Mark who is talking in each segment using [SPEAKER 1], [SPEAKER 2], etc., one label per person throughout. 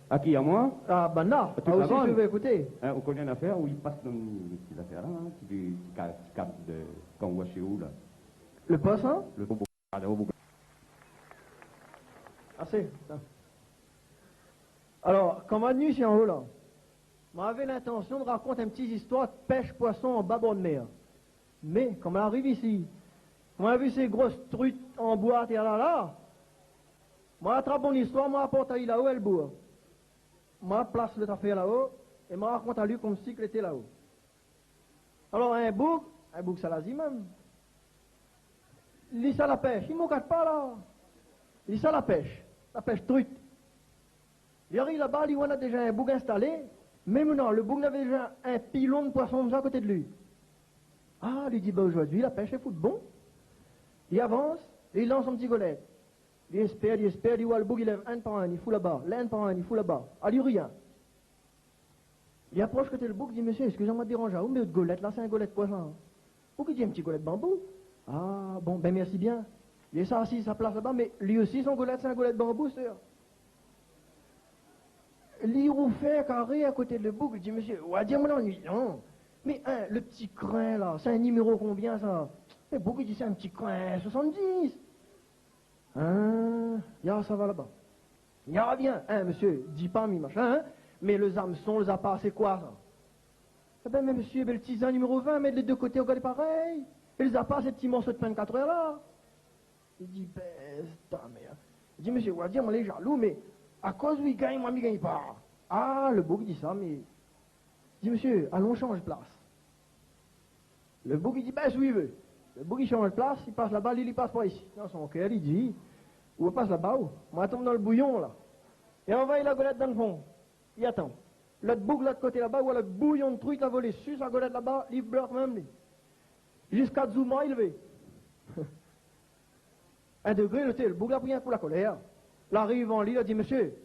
[SPEAKER 1] À qui, à moi?
[SPEAKER 2] Ah, ben là,
[SPEAKER 1] Toute
[SPEAKER 2] ah,
[SPEAKER 1] la
[SPEAKER 2] aussi
[SPEAKER 1] bande.
[SPEAKER 2] je vais écouter.
[SPEAKER 1] Hein, on connaît une affaire où il passe dans cette affaire-là, hein, qui capte de quand on voit chez où, là.
[SPEAKER 2] Le poste, hein?
[SPEAKER 1] Le bobo. Le bobo.
[SPEAKER 2] Assez. Alors, quand ma nuit, c'est en haut, là, j'avais l'intention de raconter une petite histoire de pêche-poisson en bas de mer. Mais, quand on arrive ici, on a vu ces grosses truites en boîte et là, moi, attrape mon histoire, moi, apporte à lui là-haut, elle bourre. Moi, place le affaire là-haut, et moi, raconte à lui comme si qu'il était là-haut. Alors, un bouc, ça l'a dit même. Il dit ça la pêche, il ne m'en pas là. Il dit ça la pêche truite. Il arrive là-bas, il voit déjà un bouc installé, mais maintenant, le bouc avait déjà un pilon de poisson à côté de lui. Ah, il dit, ben aujourd'hui, la pêche est fout bon. Il avance, et il lance son petit golette. Il espère, il voit le bouc, il lève un par un, il fout là-bas, l'un par un, il fout là-bas. Ah, il rien. Il approche côté le bouc, il dit, monsieur, excusez-moi de déranger, mais votre golette, là, c'est un golette poisson. Bouc, il dit, un petit golette bambou. Ah, bon, ben merci bien. Il est ça assis, sa place là-bas, mais lui aussi, son golette, c'est un golette bambou, c'est. Lui, il fait carré à côté de le bouc, il dit, monsieur, ouais, dis-moi non. Mais le petit crin, là, c'est un numéro combien, ça? Le bouc, il dit, c'est un petit crin, 70. Ça va là-bas. Ya bien, monsieur, dis pas mi machin, mais les hameçons, les appâts, c'est quoi ça? Eh ben, mais monsieur, le tisane numéro 20, mais les deux côtés, regardez pareil. Et les appâts, c'est petit morceau de pain de 4 heures là. Il dit, ben, c'est ta mère. Il dit, monsieur, on va dire, moi, les jaloux, mais à cause où il gagne, moi, il gagne pas. Ah, le bouc dit ça, mais. Il dit, monsieur, allons, change de place. Le bouc, il dit, ben, oui, il veut. Le bouc, il change de place, il passe là-bas, il passe pas ici. Dans son cœur, il dit, où passe là-bas, où? Moi, tombe dans le bouillon, là. Et on va la golette dans le fond. Il attend. L'autre bouc, l'autre côté là-bas, où le bouillon de truite a volé sur sa golette là-bas, il bloque même, lui. Jusqu'à Zouma, il veut. 1 degré, le bouc a pris un coup la colère. L'arrive en lit, il a dit, monsieur,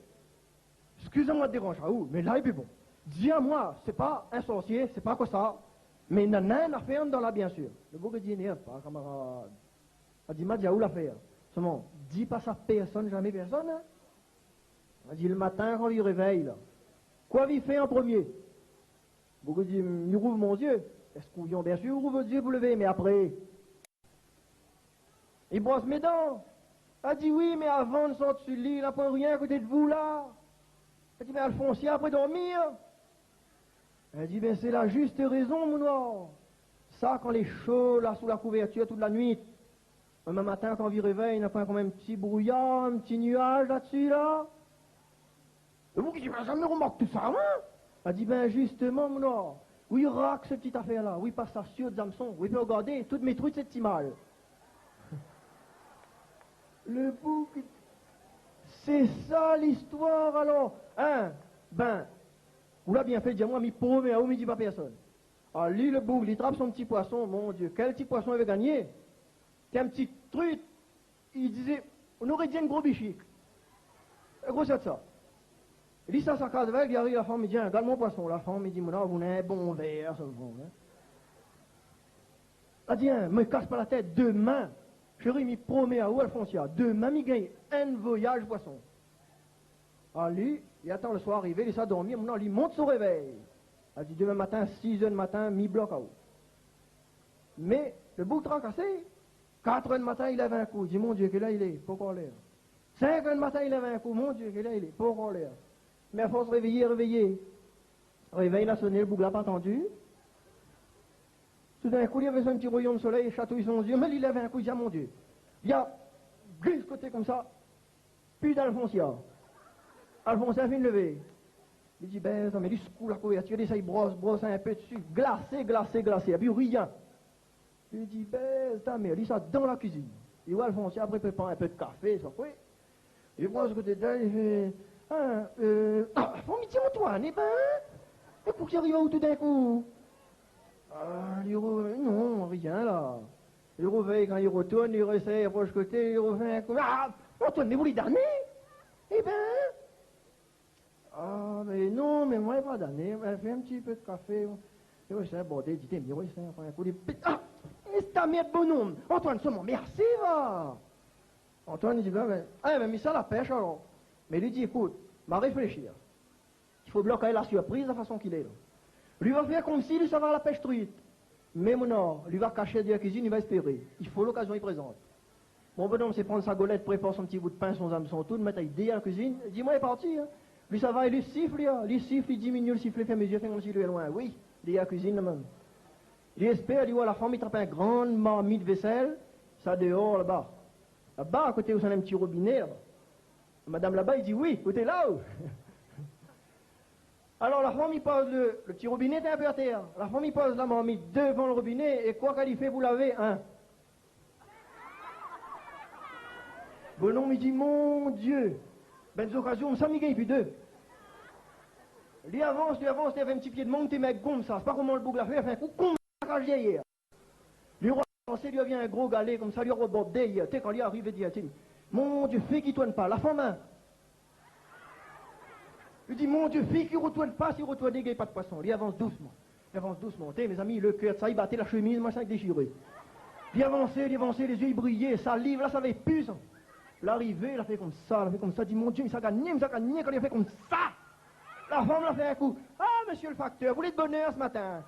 [SPEAKER 2] excusez-moi de déranger, mais là, il est bon. Dis à moi, c'est pas un sorcier, c'est pas quoi ça. Mais il y en a une affaire dans là, bien sûr. Le bouc a dit, n'est pas, camarade. Il a dit, Madia, où l'affaire? Seulement, dis pas ça personne, jamais personne. Hein? Il a dit, le matin, quand il réveille, là, quoi il fait en premier? Le bouc a dit, il rouvre mon Dieu. Est-ce couillon, bien sûr, il rouvre Dieu pour lever, mais après, il brosse mes dents. Il a dit, oui, mais avant de sortir sur le lit, il n'a pas rien à côté de vous, là. Il a dit, mais Alphonse, après dormir. Elle dit, ben c'est la juste raison, mon noir. Ça, quand les chaud, là, sous la couverture, toute la nuit, même matin, quand il réveille, il n'a pas quand même un petit brouillard, un petit nuage là-dessus, là. Et vous qui dites, jamais remarque tout ça, hein? Elle dit, ben justement, mon noir, oui, raque cette petite affaire-là, oui, passe ça sur Zamson, oui, puis regardez, toutes mes trucs, c'est petit mal. Le bouc, c'est ça l'histoire, alors. Ben, vous l'avez bien fait, dis-moi, mi pauvre, mais à où me dit pas personne. Alors, lui, le bouc, il trappe son petit poisson, mon Dieu, quel petit poisson il avait gagné? C'est un petit truc, il disait, on aurait dit un gros bichic. Un gros c'est ça. Il dit ça, sa case avec, il arrive, la femme, il dit, regarde mon poisson. La femme, il dit, mon vous avez un bon verre, ça me fond. Elle dit, me casse pas la tête, demain, chérie, il promet à où, Alphonsia, demain, il gagne un voyage poisson. Alors lui, il attend le soir arrivé, il laisse dormir, maintenant, il monte son réveil. Elle dit, demain matin, 6 heures du matin, mi-bloc à haut. Mais, le bouc tracassé, 4 heures du matin, il lève un coup. Il dit, mon Dieu, que là il est, pas encore l'air. 5 heures du matin, il lève un coup. Mon Dieu, que là il est, pas encore l'air. Mais à force de réveiller. Réveil, il a sonné, le bouc l'a pas entendu. Tout d'un coup, il y avait un petit rayon de soleil, il chatouille son yeux, mais il lève un coup, il dit, ah, mon Dieu. Il y a, glisse côté comme ça, puis d'Alphonsia. Alphonsia vient de lever. Il dit, ben, ça met du secoue la couverture, il essaye brosse un peu dessus, glacé, et puis rien. Il dit, ben, ta mère, il dit ça dans la cuisine. Il voit Alphonse, après, il prépare un peu de café, ça fait. Il prend ce côté de là, il fait, faut me dire Antoine, eh ben, et pour qu'il arrive où tout d'un coup? Non, rien là. Il réveille, quand il retourne, il réessaye, approche côté, il refait un coup. Antoine, mais vous les damnez? Eh ben, mais non, mais moi, pas d'année, fait un petit peu de café. Et ouais, c'est un bordel, dit, mais oui, c'est un coup de... c'est ta merde, bonhomme. Antoine, seulement, merci, va. Antoine, il dit, mais ça, la pêche, alors. Mais il dit, écoute, m'a réfléchir. Il faut bloquer la surprise de la façon qu'il est là. Lui va faire comme s'il savait la pêche truite. Mais non, lui va cacher de la cuisine, il va espérer. Il faut l'occasion, il présente. Mon bonhomme, c'est prendre sa golette, préparer son petit bout de pain, son hameçon, tout, le mettre avec à la cuisine. Dis-moi, il est parti. Hein. Lui, ça va, il lui siffle, il diminue, le siffle, il fait mes yeux, fait comme s'il est loin. Oui, il est à la cuisine, même. Il espère, il voit la femme, il tape un grand marmite de vaisselle, ça dehors, là-bas. Là-bas, à côté où c'est un petit robinet, là-bas. Madame là-bas, il dit oui, où t'es là? Alors la femme, il pose le petit robinet est un peu à terre. La femme, il pose la marmite devant le robinet, et quoi qu'elle y fait, vous l'avez, un. Bonhomme, il dit, mon Dieu, ben des occasions, ça m'y gagne plus deux. Lui avance, il avait un petit pied de monte, il met comme ça. C'est pas comment le bouc l'a fait, il fait un coup, comme ça, hier. Lui avancé, lui vient un gros galet, comme ça, lui rebordé hier. Tu sais, quand il arrive, il dit, mon Dieu, fais qu'il tourne pas, la femme, hein. Il dit, mon Dieu, fille qui ne retourne pas, s'il retourne, il n'y a pas de poisson. Il avance doucement. Il avance doucement. Mes amis, le cœur, ça, il battait la chemise, moi, ça, il déchiré. Il avançait, les yeux, ils brillaient, ça livre, là, ça avait pu, ça. L'arrivée, il a fait comme ça, il dit, mon Dieu, mais ça a gagné, quand il a fait comme ça. La femme l'a fait un coup. Ah, monsieur le facteur, vous voulez de bonheur ce matin?